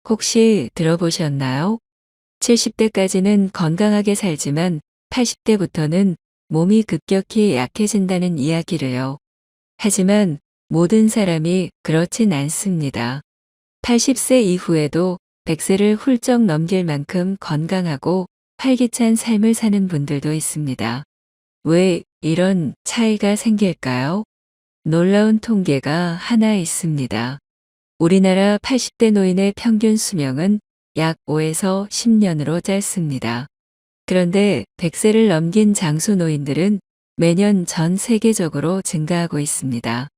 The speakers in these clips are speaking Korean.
혹시 들어보셨나요? 70대까지는 건강하게 살지만 80대부터는 몸이 급격히 약해진다는 이야기를요. 하지만 모든 사람이 그렇진 않습니다. 80세 이후에도 100세를 훌쩍 넘길 만큼 건강하고 활기찬 삶을 사는 분들도 있습니다. 왜 이런 차이가 생길까요? 놀라운 통계가 하나 있습니다. 우리나라 80대 노인의 평균 수명은 약 5에서 10년으로 짧습니다. 그런데 100세를 넘긴 장수 노인들은 매년 전 세계적으로 증가하고 있습니다.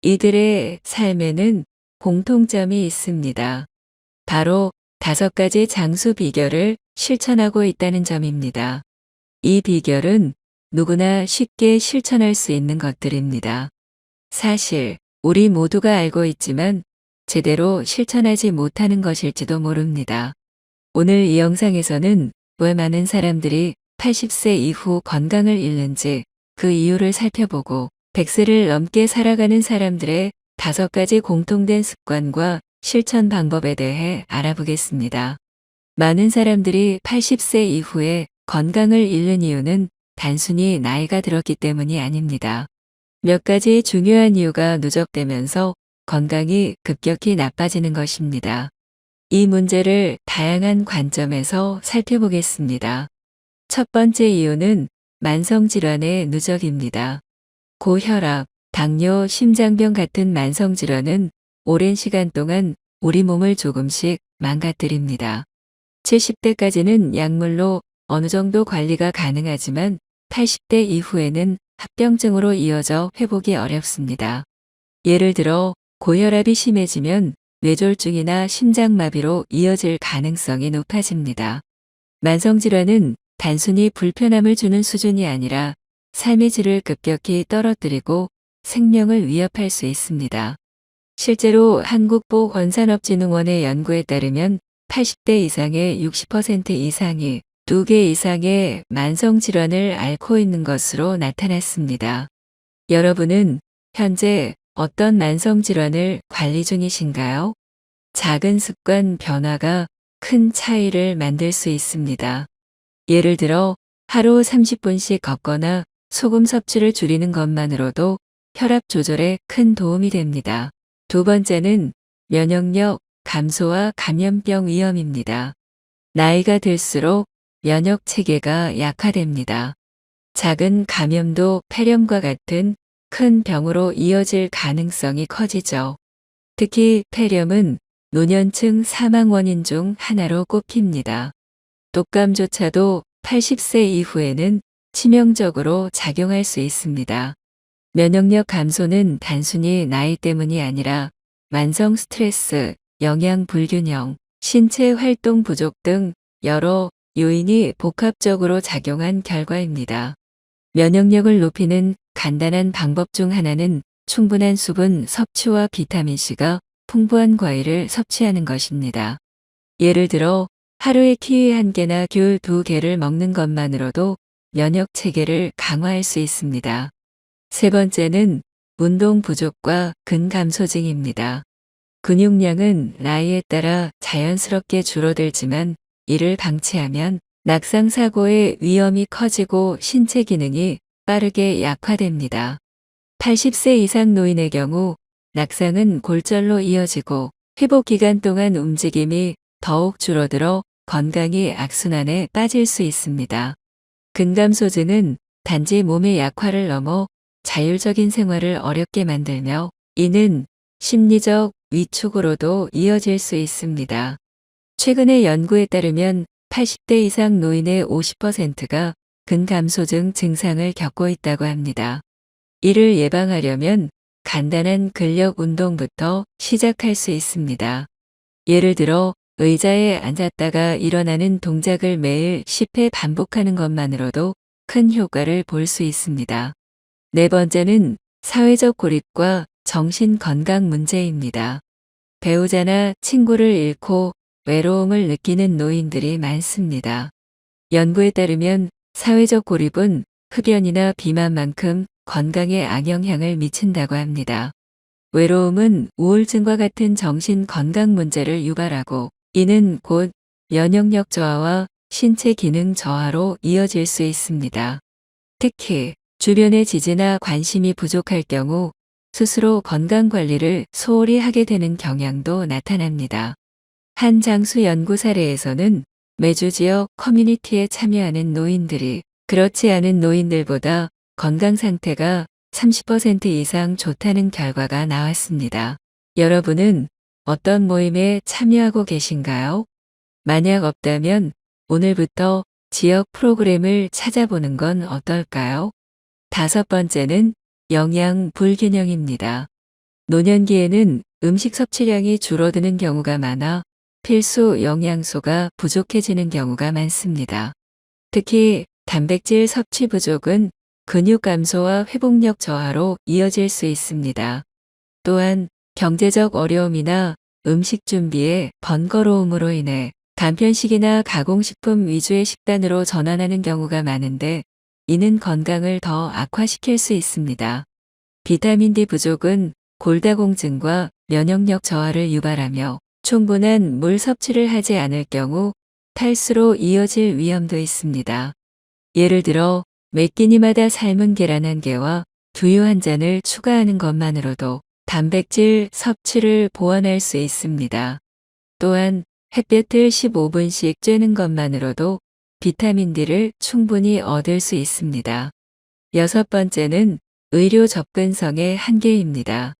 이들의 삶에는 공통점이 있습니다. 바로 5가지 장수 비결을 실천하고 있다는 점입니다. 이 비결은 누구나 쉽게 실천할 수 있는 것들입니다. 사실 우리 모두가 알고 있지만 제대로 실천하지 못하는 것일지도 모릅니다. 오늘 이 영상에서는 왜 많은 사람들이 80세 이후 건강을 잃는지 그 이유를 살펴보고 100세를 넘게 살아가는 사람들의 5가지 공통된 습관과 실천 방법에 대해 알아보겠습니다. 많은 사람들이 80세 이후에 건강을 잃는 이유는 단순히 나이가 들었기 때문이 아닙니다. 몇 가지 중요한 이유가 누적되면서 건강이 급격히 나빠지는 것입니다. 이 문제를 다양한 관점에서 살펴보겠습니다. 첫 번째 이유는 만성질환의 누적입니다. 고혈압, 당뇨, 심장병 같은 만성질환은 오랜 시간 동안 우리 몸을 조금씩 망가뜨립니다. 70대까지는 약물로 어느 정도 관리가 가능하지만 80대 이후에는 합병증으로 이어져 회복이 어렵습니다. 예를 들어 고혈압이 심해지면 뇌졸중이나 심장마비로 이어질 가능성이 높아집니다. 만성질환은 단순히 불편함을 주는 수준이 아니라 삶의 질을 급격히 떨어뜨리고 생명을 위협할 수 있습니다. 실제로 한국보건산업진흥원의 연구에 따르면 80대 이상의 60% 이상이 2개 이상의 만성질환을 앓고 있는 것으로 나타났습니다. 여러분은 현재 어떤 만성질환을 관리 중이신가요? 작은 습관 변화가 큰 차이를 만들 수 있습니다. 예를 들어 하루 30분씩 걷거나 소금 섭취를 줄이는 것만으로도 혈압 조절에 큰 도움이 됩니다. 두 번째는 면역력 감소와 감염병 위험입니다. 나이가 들수록 면역 체계가 약화됩니다. 작은 감염도 폐렴과 같은 큰 병으로 이어질 가능성이 커지죠. 특히 폐렴은 노년층 사망 원인 중 하나로 꼽힙니다. 독감조차도 80세 이후에는 치명적으로 작용할 수 있습니다. 면역력 감소는 단순히 나이 때문이 아니라 만성 스트레스, 영양 불균형, 신체 활동 부족 등 여러 요인이 복합적으로 작용한 결과입니다. 면역력을 높이는 간단한 방법 중 하나는 충분한 수분 섭취와 비타민C가 풍부한 과일을 섭취하는 것입니다. 예를 들어 하루에 키위 1개나 귤 2개를 먹는 것만으로도 면역 체계를 강화할 수 있습니다. 세 번째는 운동 부족과 근감소증입니다. 근육량은 나이에 따라 자연스럽게 줄어들지만 이를 방치하면 낙상 사고의 위험이 커지고 신체 기능이 빠르게 약화됩니다. 80세 이상 노인의 경우 낙상은 골절로 이어지고 회복 기간 동안 움직임이 더욱 줄어들어 건강이 악순환에 빠질 수 있습니다. 근감소증은 단지 몸의 약화를 넘어 자율적인 생활을 어렵게 만들며 이는 심리적 위축으로도 이어질 수 있습니다. 최근의 연구에 따르면 80대 이상 노인의 50%가 근감소증 증상을 겪고 있다고 합니다. 이를 예방하려면 간단한 근력 운동부터 시작할 수 있습니다. 예를 들어 의자에 앉았다가 일어나는 동작을 매일 10회 반복하는 것만으로도 큰 효과를 볼 수 있습니다. 네 번째는 사회적 고립과 정신 건강 문제입니다. 배우자나 친구를 잃고 외로움을 느끼는 노인들이 많습니다. 연구에 따르면 사회적 고립은 흡연이나 비만만큼 건강에 악영향을 미친다고 합니다. 외로움은 우울증과 같은 정신 건강 문제를 유발하고 이는 곧 면역력 저하와 신체 기능 저하로 이어질 수 있습니다. 특히 주변의 지지나 관심이 부족할 경우 스스로 건강관리를 소홀히 하게 되는 경향도 나타납니다. 한 장수 연구 사례에서는 매주 지역 커뮤니티에 참여하는 노인들이 그렇지 않은 노인들보다 건강 상태가 30% 이상 좋다는 결과가 나왔습니다. 여러분은 어떤 모임에 참여하고 계신가요? 만약 없다면 오늘부터 지역 프로그램을 찾아보는 건 어떨까요? 다섯 번째는 영양 불균형입니다. 노년기에는 음식 섭취량이 줄어드는 경우가 많아 필수 영양소가 부족해지는 경우가 많습니다. 특히 단백질 섭취 부족은 근육 감소와 회복력 저하로 이어질 수 있습니다. 또한 경제적 어려움이나 음식 준비의 번거로움으로 인해 간편식이나 가공식품 위주의 식단으로 전환하는 경우가 많은데 이는 건강을 더 악화시킬 수 있습니다. 비타민 D 부족은 골다공증과 면역력 저하를 유발하며 충분한 물 섭취를 하지 않을 경우 탈수로 이어질 위험도 있습니다. 예를 들어 매 끼니마다 삶은 계란 한 개와 두유 한 잔을 추가하는 것만으로도 단백질 섭취를 보완할 수 있습니다. 또한 햇볕을 15분씩 쬐는 것만으로도 비타민 D를 충분히 얻을 수 있습니다. 여섯 번째는 의료 접근성의 한계입니다.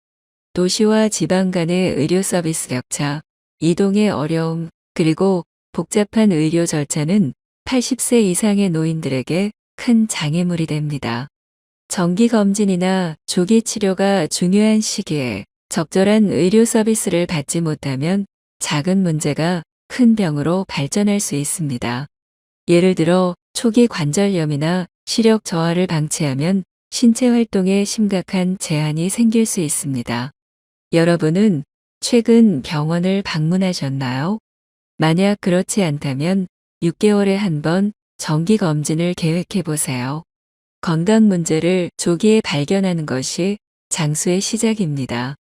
도시와 지방 간의 의료 서비스 격차, 이동의 어려움, 그리고 복잡한 의료 절차는 80세 이상의 노인들에게 큰 장애물이 됩니다. 정기검진이나 조기 치료가 중요한 시기에 적절한 의료 서비스를 받지 못하면 작은 문제가 큰 병으로 발전할 수 있습니다. 예를 들어 초기 관절염이나 시력 저하를 방치하면 신체 활동에 심각한 제한이 생길 수 있습니다. 여러분은 최근 병원을 방문하셨나요? 만약 그렇지 않다면 6개월에 한 번 정기검진을 계획해 보세요. 건강 문제를 조기에 발견하는 것이 장수의 시작입니다.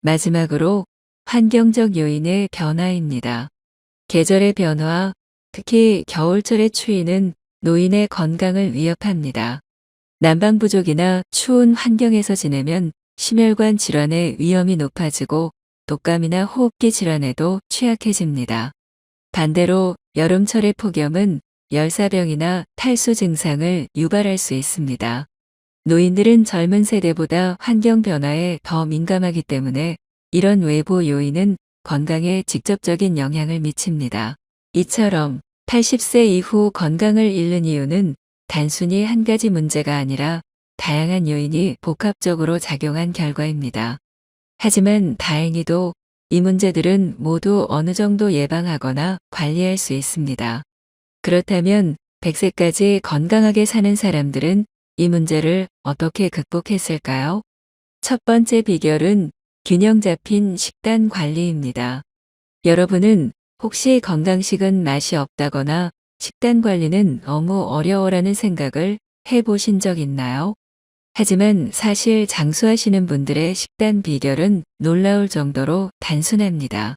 마지막으로 환경적 요인의 변화입니다. 계절의 변화, 특히 겨울철의 추위는 노인의 건강을 위협합니다. 난방 부족이나 추운 환경에서 지내면 심혈관 질환의 위험이 높아지고 독감이나 호흡기 질환에도 취약해집니다. 반대로 여름철의 폭염은 열사병이나 탈수 증상을 유발할 수 있습니다. 노인들은 젊은 세대보다 환경 변화에 더 민감하기 때문에 이런 외부 요인은 건강에 직접적인 영향을 미칩니다. 이처럼 80세 이후 건강을 잃는 이유는 단순히 한 가지 문제가 아니라 다양한 요인이 복합적으로 작용한 결과입니다. 하지만 다행히도 이 문제들은 모두 어느 정도 예방하거나 관리할 수 있습니다. 그렇다면 100세까지 건강하게 사는 사람들은 이 문제를 어떻게 극복했을까요? 첫 번째 비결은 균형 잡힌 식단 관리입니다. 여러분은 혹시 건강식은 맛이 없다거나 식단 관리는 너무 어려워라는 생각을 해보신 적 있나요? 하지만 사실 장수하시는 분들의 식단 비결은 놀라울 정도로 단순합니다.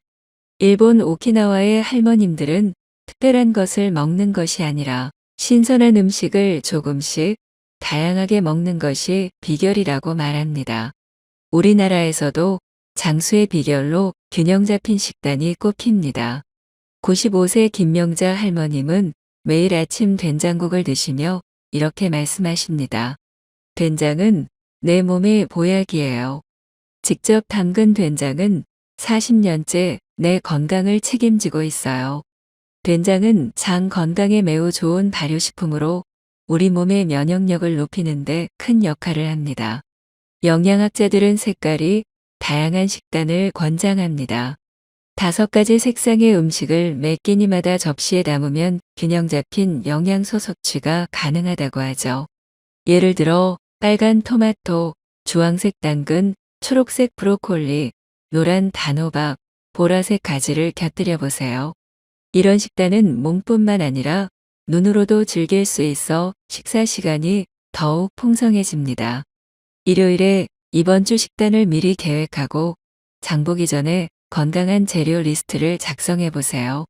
일본 오키나와의 할머님들은 특별한 것을 먹는 것이 아니라 신선한 음식을 조금씩 다양하게 먹는 것이 비결이라고 말합니다. 우리나라에서도 장수의 비결로 균형 잡힌 식단이 꼽힙니다. 95세 김명자 할머님은 매일 아침 된장국을 드시며 이렇게 말씀하십니다. 된장은 내 몸의 보약이에요. 직접 담근 된장은 40년째 내 건강을 책임지고 있어요. 된장은 장 건강에 매우 좋은 발효식품으로 우리 몸의 면역력을 높이는 데 큰 역할을 합니다. 영양학자들은 색깔이 다양한 식단을 권장합니다. 5가지 색상의 음식을 매 끼니마다 접시에 담으면 균형 잡힌 영양소 섭취가 가능하다고 하죠. 예를 들어 빨간 토마토, 주황색 당근, 초록색 브로콜리, 노란 단호박, 보라색 가지를 곁들여 보세요. 이런 식단은 몸뿐만 아니라 눈으로도 즐길 수 있어 식사 시간이 더욱 풍성해집니다. 일요일에 이번 주 식단을 미리 계획하고 장 보기 전에 건강한 재료 리스트를 작성해 보세요.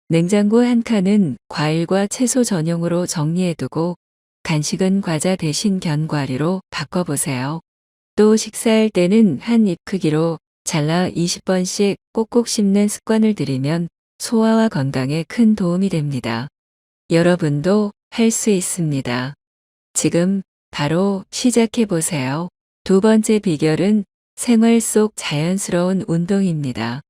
냉장고 한 칸은 과일과 채소 전용으로 정리해두고 간식은 과자 대신 견과류로 바꿔보세요. 또 식사할 때는 한 입 크기로 잘라 20번씩 꼭꼭 씹는 습관을 들이면 소화와 건강에 큰 도움이 됩니다. 여러분도 할 수 있습니다. 지금 바로 시작해 보세요. 두 번째 비결은 생활 속 자연스러운 운동입니다.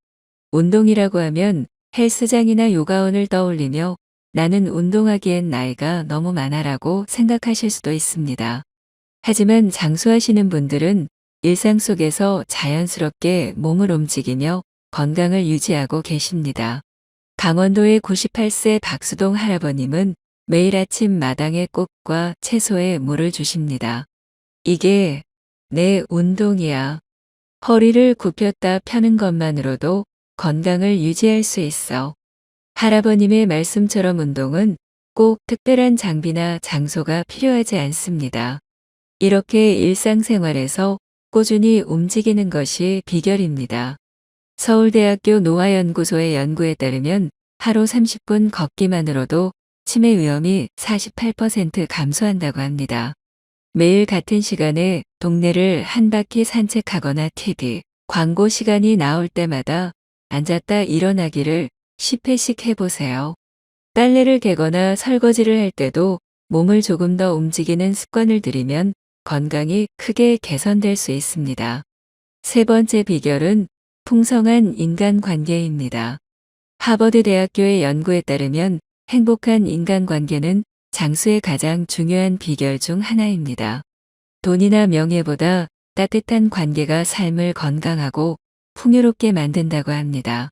운동이라고 하면 헬스장이나 요가원을 떠올리며 나는 운동하기엔 나이가 너무 많아라고 생각하실 수도 있습니다. 하지만 장수하시는 분들은 일상 속에서 자연스럽게 몸을 움직이며 건강을 유지하고 계십니다. 강원도의 98세 박수동 할아버님은 매일 아침 마당에 꽃과 채소에 물을 주십니다. 이게 내 운동이야. 허리를 굽혔다 펴는 것만으로도 건강을 유지할 수 있어. 할아버님의 말씀처럼 운동은 꼭 특별한 장비나 장소가 필요하지 않습니다. 이렇게 일상생활에서 꾸준히 움직이는 것이 비결입니다. 서울대학교 노화연구소의 연구에 따르면 하루 30분 걷기만으로도 치매 위험이 48% 감소한다고 합니다. 매일 같은 시간에 동네를 한 바퀴 산책하거나 TV, 광고 시간이 나올 때마다 앉았다 일어나기를 10회씩 해보세요. 빨래를 개거나 설거지를 할 때도 몸을 조금 더 움직이는 습관을 들이면 건강이 크게 개선될 수 있습니다. 세 번째 비결은 풍성한 인간관계입니다. 하버드 대학교의 연구에 따르면 행복한 인간관계는 장수의 가장 중요한 비결 중 하나입니다. 돈이나 명예보다 따뜻한 관계가 삶을 건강하고 풍요롭게 만든다고 합니다.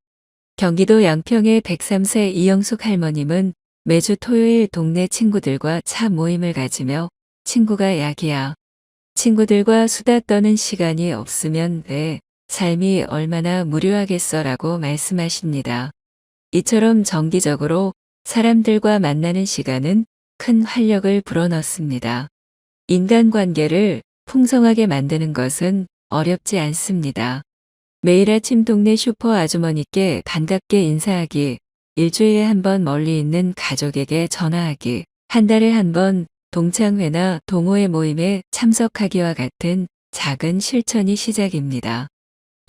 경기도 양평의 103세 이영숙 할머님은 매주 토요일 동네 친구들과 차 모임을 가지며 친구가 약이야. 친구들과 수다 떠는 시간이 없으면 내 삶이 얼마나 무료하겠어라고 말씀하십니다. 이처럼 정기적으로 사람들과 만나는 시간은 큰 활력을 불어넣습니다. 인간관계를 풍성하게 만드는 것은 어렵지 않습니다. 매일 아침 동네 슈퍼 아주머니께 반갑게 인사하기, 일주일에 한 번 멀리 있는 가족에게 전화하기, 한 달에 한 번 동창회나 동호회 모임에 참석하기와 같은 작은 실천이 시작입니다.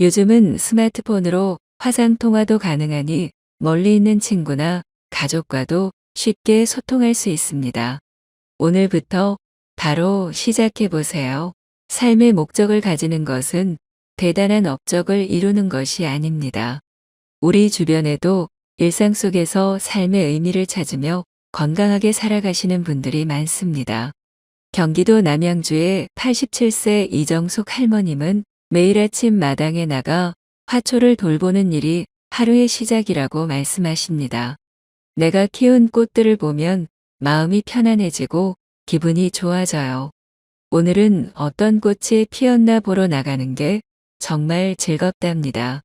요즘은 스마트폰으로 화상통화도 가능하니 멀리 있는 친구나 가족과도 쉽게 소통할 수 있습니다. 오늘부터 바로 시작해 보세요. 삶의 목적을 가지는 것은 대단한 업적을 이루는 것이 아닙니다. 우리 주변에도 일상 속에서 삶의 의미를 찾으며 건강하게 살아가시는 분들이 많습니다. 경기도 남양주의 87세 이정숙 할머님은 매일 아침 마당에 나가 화초를 돌보는 일이 하루의 시작이라고 말씀하십니다. 내가 키운 꽃들을 보면 마음이 편안해지고 기분이 좋아져요. 오늘은 어떤 꽃이 피었나 보러 나가는 게 정말 즐겁답니다.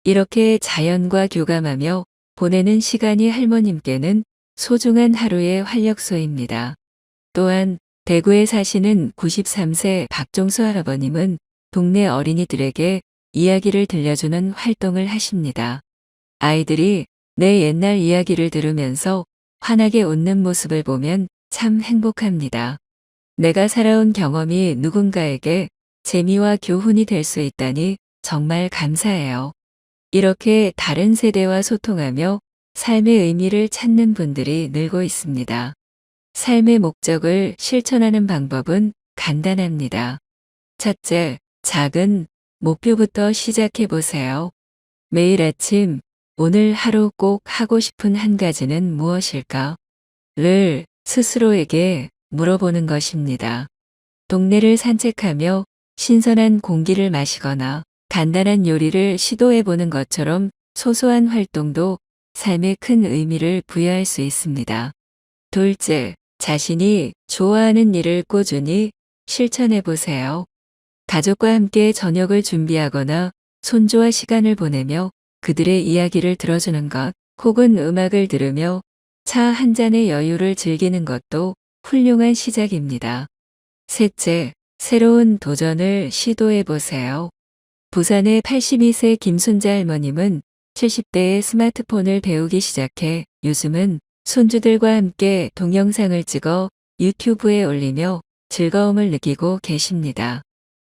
이렇게 자연과 교감하며 보내는 시간이 할머님께는 소중한 하루의 활력소입니다. 또한 대구에 사시는 93세 박종수 할아버님은 동네 어린이들에게 이야기를 들려주는 활동을 하십니다. 아이들이 내 옛날 이야기를 들으면서 환하게 웃는 모습을 보면 참 행복합니다. 내가 살아온 경험이 누군가에게 재미와 교훈이 될 수 있다니 정말 감사해요. 이렇게 다른 세대와 소통하며 삶의 의미를 찾는 분들이 늘고 있습니다. 삶의 목적을 실천하는 방법은 간단합니다. 첫째, 작은 목표부터 시작해 보세요. 매일 아침 오늘 하루 꼭 하고 싶은 한 가지는 무엇일까? 를 스스로에게 물어보는 것입니다. 동네를 산책하며 신선한 공기를 마시거나 간단한 요리를 시도해 보는 것처럼 소소한 활동도 삶에 큰 의미를 부여할 수 있습니다. 둘째, 자신이 좋아하는 일을 꾸준히 실천해 보세요. 가족과 함께 저녁을 준비하거나 손주와 시간을 보내며 그들의 이야기를 들어주는 것, 혹은 음악을 들으며 차 한 잔의 여유를 즐기는 것도 훌륭한 시작입니다. 셋째, 새로운 도전을 시도해 보세요. 부산의 82세 김순자 할머님은 70대에 스마트폰을 배우기 시작해 요즘은 손주들과 함께 동영상을 찍어 유튜브에 올리며 즐거움을 느끼고 계십니다.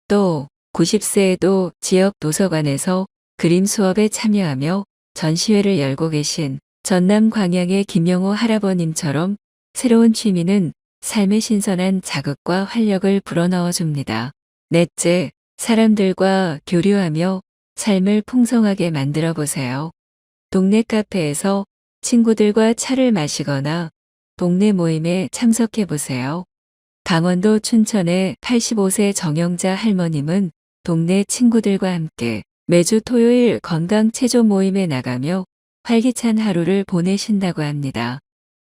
또 90세에도 지역 도서관에서 그림 수업에 참여하며 전시회를 열고 계신 전남 광양의 김영호 할아버님처럼 새로운 취미는 삶의 신선한 자극과 활력을 불어넣어 줍니다. 넷째, 사람들과 교류하며 삶을 풍성하게 만들어 보세요. 동네 카페에서 친구들과 차를 마시거나 동네 모임에 참석해 보세요. 강원도 춘천의 85세 정영자 할머님은 동네 친구들과 함께 매주 토요일 건강 체조 모임에 나가며 활기찬 하루를 보내신다고 합니다.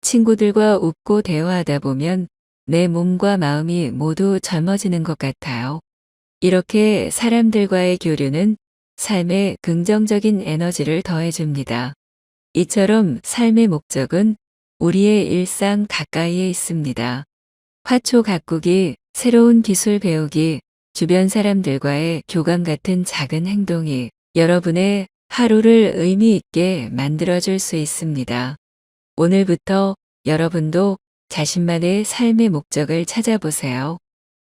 친구들과 웃고 대화하다 보면 내 몸과 마음이 모두 젊어지는 것 같아요. 이렇게 사람들과의 교류는 삶에 긍정적인 에너지를 더해줍니다. 이처럼 삶의 목적은 우리의 일상 가까이에 있습니다. 화초 가꾸기, 새로운 기술 배우기, 주변 사람들과의 교감 같은 작은 행동이 여러분의 하루를 의미 있게 만들어줄 수 있습니다. 오늘부터 여러분도 자신만의 삶의 목적을 찾아보세요.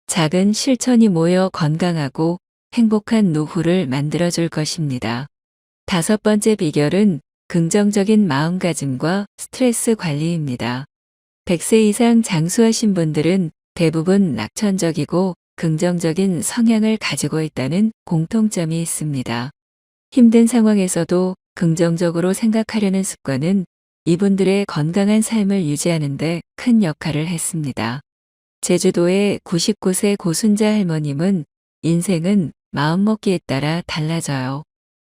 작은 실천이 모여 건강하고 행복한 노후를 만들어줄 것입니다. 다섯 번째 비결은 긍정적인 마음가짐과 스트레스 관리입니다. 100세 이상 장수하신 분들은 대부분 낙천적이고 긍정적인 성향을 가지고 있다는 공통점이 있습니다. 힘든 상황에서도 긍정적으로 생각하려는 습관은 이분들의 건강한 삶을 유지하는 데 큰 역할을 했습니다. 제주도의 99세 고순자 할머님은 인생은 마음먹기에 따라 달라져요.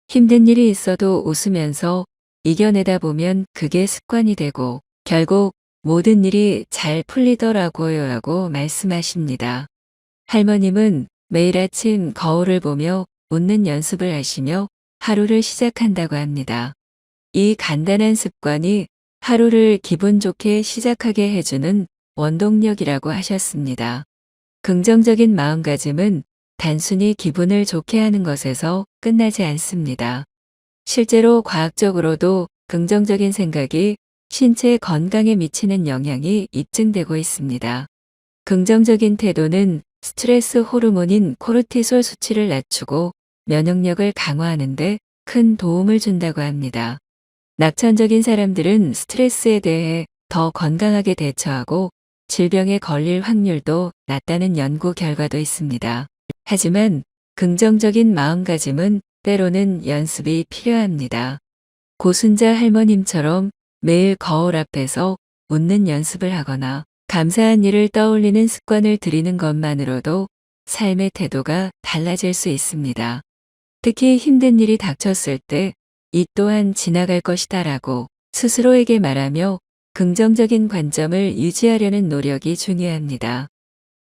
힘든 일이 있어도 웃으면서 이겨내다 보면 그게 습관이 되고 결국 모든 일이 잘 풀리더라고요 라고 말씀하십니다. 할머님은 매일 아침 거울을 보며 웃는 연습을 하시며 하루를 시작한다고 합니다. 이 간단한 습관이 하루를 기분 좋게 시작하게 해주는 원동력이라고 하셨습니다. 긍정적인 마음가짐은 단순히 기분을 좋게 하는 것에서 끝나지 않습니다. 실제로 과학적으로도 긍정적인 생각이 신체 건강에 미치는 영향이 입증되고 있습니다. 긍정적인 태도는 스트레스 호르몬인 코르티솔 수치를 낮추고 면역력을 강화하는 데 큰 도움을 준다고 합니다. 낙천적인 사람들은 스트레스에 대해 더 건강하게 대처하고 질병에 걸릴 확률도 낮다는 연구 결과도 있습니다. 하지만 긍정적인 마음가짐은 때로는 연습이 필요합니다. 고순자 할머님처럼 매일 거울 앞에서 웃는 연습을 하거나 감사한 일을 떠올리는 습관을 들이는 것만으로도 삶의 태도가 달라질 수 있습니다. 특히 힘든 일이 닥쳤을 때 이 또한 지나갈 것이다 라고 스스로에게 말하며 긍정적인 관점을 유지하려는 노력이 중요합니다.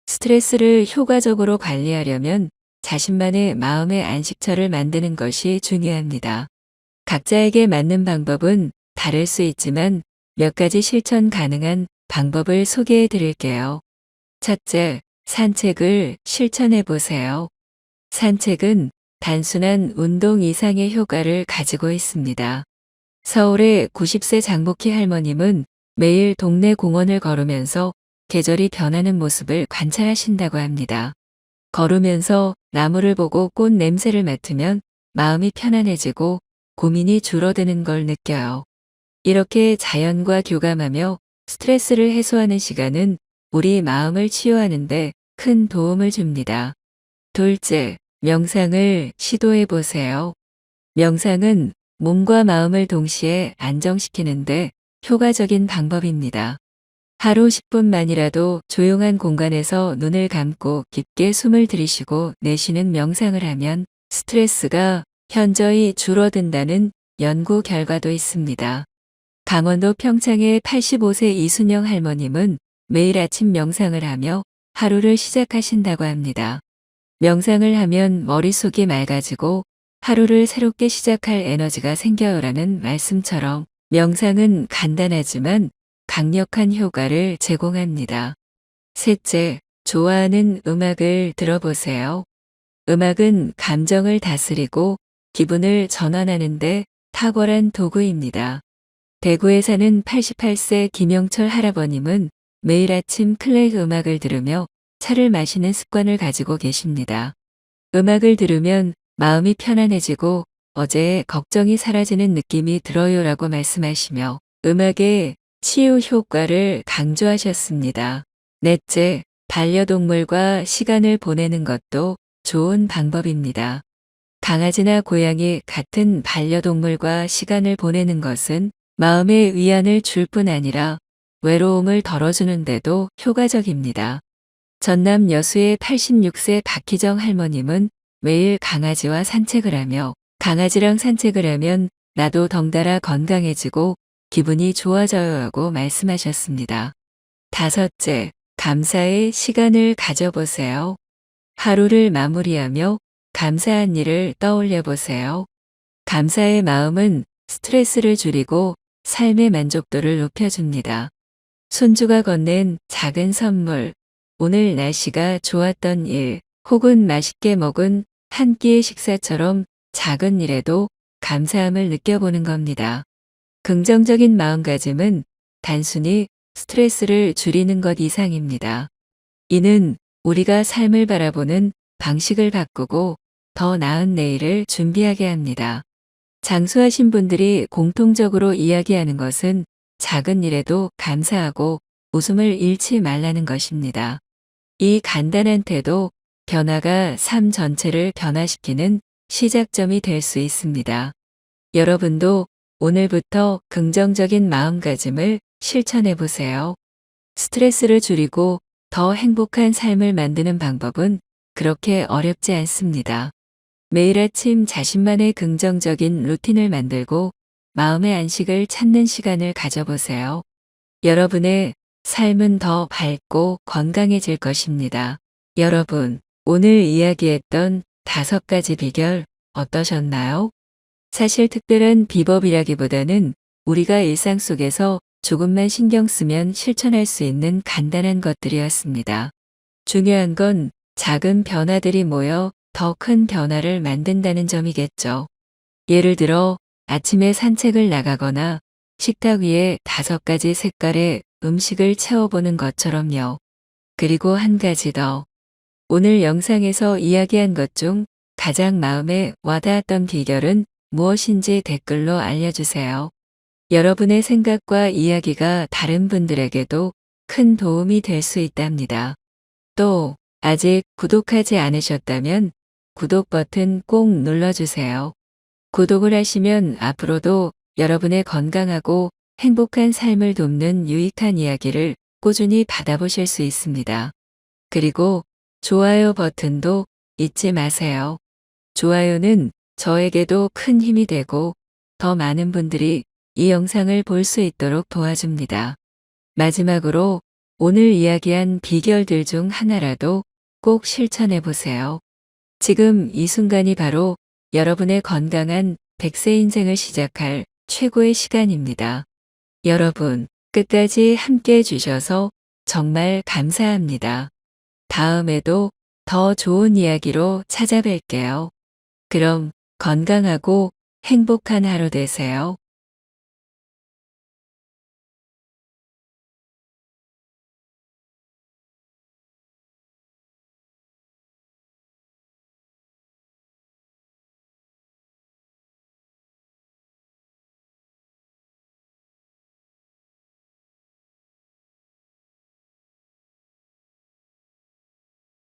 스트레스를 효과적으로 관리하려면 자신만의 마음의 안식처를 만드는 것이 중요합니다. 각자에게 맞는 방법은 다를 수 있지만 몇 가지 실천 가능한 방법을 소개해 드릴게요. 첫째, 산책을 실천해 보세요. 산책은 단순한 운동 이상의 효과를 가지고 있습니다. 서울의 90세 장복희 할머님은 매일 동네 공원을 걸으면서 계절이 변하는 모습을 관찰하신다고 합니다. 걸으면서 나무를 보고 꽃 냄새를 맡으면 마음이 편안해지고 고민이 줄어드는 걸 느껴요. 이렇게 자연과 교감하며 스트레스를 해소하는 시간은 우리 마음을 치유하는 데 큰 도움을 줍니다. 둘째, 명상을 시도해 보세요. 명상은 몸과 마음을 동시에 안정시키는데 효과적인 방법입니다. 하루 10분만이라도 조용한 공간에서 눈을 감고 깊게 숨을 들이쉬고 내쉬는 명상을 하면 스트레스가 현저히 줄어든다는 연구 결과도 있습니다. 강원도 평창의 85세 이순영 할머님은 매일 아침 명상을 하며 하루를 시작하신다고 합니다. 명상을 하면 머릿속이 맑아지고 하루를 새롭게 시작할 에너지가 생겨요라는 말씀처럼 명상은 간단하지만 강력한 효과를 제공합니다. 셋째, 좋아하는 음악을 들어보세요. 음악은 감정을 다스리고 기분을 전환하는데 탁월한 도구입니다. 대구에 사는 88세 김영철 할아버님은 매일 아침 클래식 음악을 들으며 차를 마시는 습관을 가지고 계십니다. 음악을 들으면 마음이 편안해지고 어제의 걱정이 사라지는 느낌이 들어요라고 말씀하시며 음악의 치유 효과를 강조하셨습니다. 넷째, 반려동물과 시간을 보내는 것도 좋은 방법입니다. 강아지나 고양이 같은 반려동물과 시간을 보내는 것은 마음의 위안을 줄 뿐 아니라 외로움을 덜어주는데도 효과적입니다. 전남 여수의 86세 박희정 할머님은 매일 강아지와 산책을 하며 강아지랑 산책을 하면 나도 덩달아 건강해지고 기분이 좋아져요 하고 말씀하셨습니다. 다섯째, 감사의 시간을 가져보세요. 하루를 마무리하며 감사한 일을 떠올려 보세요. 감사의 마음은 스트레스를 줄이고 삶의 만족도를 높여줍니다. 손주가 건넨 작은 선물, 오늘 날씨가 좋았던 일, 혹은 맛있게 먹은 한 끼의 식사처럼 작은 일에도 감사함을 느껴보는 겁니다. 긍정적인 마음가짐은 단순히 스트레스를 줄이는 것 이상입니다. 이는 우리가 삶을 바라보는 방식을 바꾸고 더 나은 내일을 준비하게 합니다. 장수하신 분들이 공통적으로 이야기하는 것은 작은 일에도 감사하고 웃음을 잃지 말라는 것입니다. 이 간단한 태도, 변화가 삶 전체를 변화시키는 시작점이 될 수 있습니다. 여러분도 오늘부터 긍정적인 마음가짐을 실천해 보세요. 스트레스를 줄이고 더 행복한 삶을 만드는 방법은 그렇게 어렵지 않습니다. 매일 아침 자신만의 긍정적인 루틴을 만들고 마음의 안식을 찾는 시간을 가져보세요. 여러분의 삶은 더 밝고 건강해질 것입니다. 여러분, 오늘 이야기했던 5가지 비결 어떠셨나요? 사실 특별한 비법이라기보다는 우리가 일상 속에서 조금만 신경 쓰면 실천할 수 있는 간단한 것들이었습니다. 중요한 건 작은 변화들이 모여 더 큰 변화를 만든다는 점이겠죠. 예를 들어 아침에 산책을 나가거나 식탁 위에 5가지 색깔의 음식을 채워보는 것처럼요. 그리고 한 가지 더. 오늘 영상에서 이야기한 것 중 가장 마음에 와닿았던 비결은 무엇인지 댓글로 알려주세요. 여러분의 생각과 이야기가 다른 분들에게도 큰 도움이 될 수 있답니다. 또 아직 구독하지 않으셨다면 구독 버튼 꼭 눌러주세요. 구독을 하시면 앞으로도 여러분의 건강하고 행복한 삶을 돕는 유익한 이야기를 꾸준히 받아보실 수 있습니다. 그리고 좋아요 버튼도 잊지 마세요. 좋아요는 저에게도 큰 힘이 되고 더 많은 분들이 이 영상을 볼 수 있도록 도와줍니다. 마지막으로 오늘 이야기한 비결들 중 하나라도 꼭 실천해 보세요. 지금 이 순간이 바로 여러분의 건강한 100세 인생을 시작할 최고의 시간입니다. 여러분, 끝까지 함께 해주셔서 정말 감사합니다. 다음에도 더 좋은 이야기로 찾아뵐게요. 그럼 건강하고 행복한 하루 되세요.